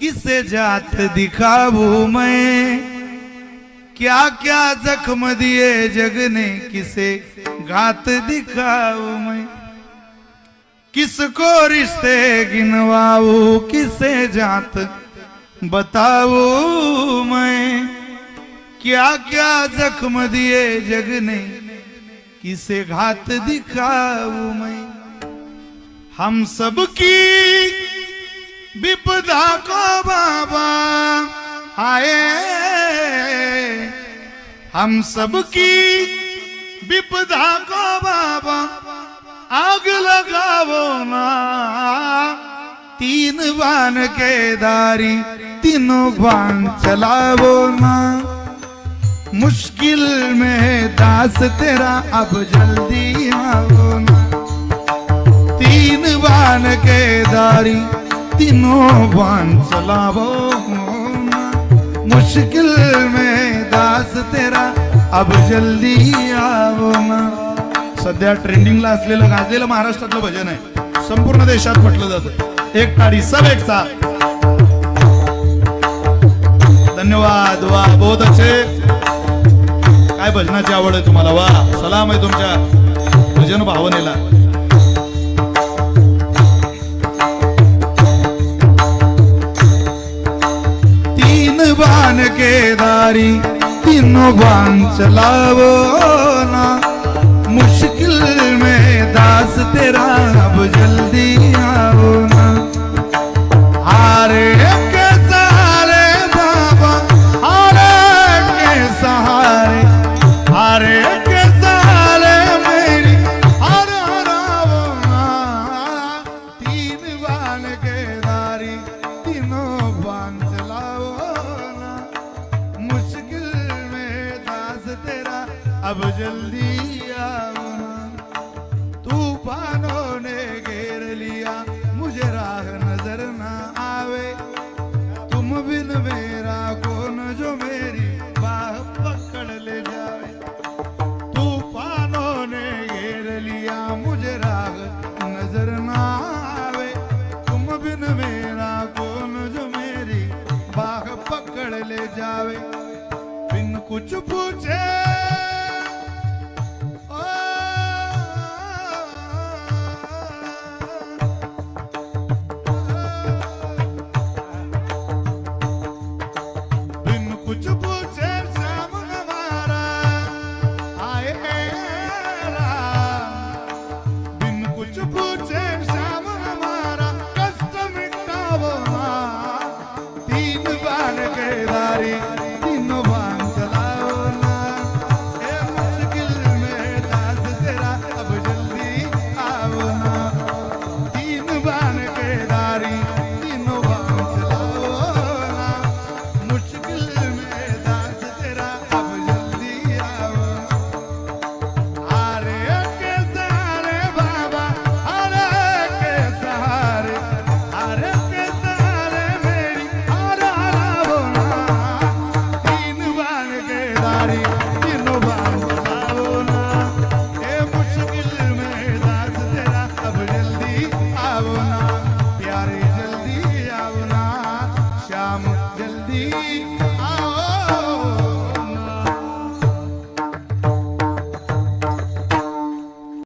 किसे जात दिखाऊं मैं, क्या क्या जख्म दिए जग ने किसे घात दिखाऊं मैं। किसको रिश्ते गिनवाऊं किसे जात बताऊं मैं, क्या क्या जख्म दिए जग ने किसे घात दिखाऊं मैं। हम सबकी विपदा को बाबा आए, हम सबकी विपदा को बाबा आग लगावो ना। तीन बाण के दारी तीनों बाण चलावो ना। मुश्किल में दास तेरा अब जल्दी आओ ना। तीन बाण के दारी तीनों बाण चलावो ना। मुश्किल में दास तेरा अब जल्दी आओ ना। सध्या ट्रेंडिंगला असलेलं गाजलेलं महाराष्ट्रातलं भजन आहे, संपूर्ण देशात म्हटलं जातं। एक ताड़ी सब एक साथ। धन्यवाद, वाह बहुत अच्छे। काय भजनाची आवड आहे तुम्हाला, वाह सलाम आहे तुमच्या भजन भावनेला। तीन बाण के दारी तीनों बाण चलावो ना। मुश्किल में दास तेरा अब जल्दी आओ ना। हारे के सहारे बाबा हारे के सहारे, हारे के सहारे मेरी हार हराओ ना। तीन बाण के दारी तीनों बाण चलाओ ना। मुश्किल में दास तेरा अब जल्दी आओ ना। तूफानों ने घेर लिया मुझे राह नजर ना आवे। तुम बिन मेरा कौन जो मेरी बाह पकड़ ले जाए। तूफानों ने घेर लिया मुझे राह नजर ना आवे। तुम बिन मेरा कौन जो मेरी बाह पकड़ ले जावे। बिन कुछ पूछे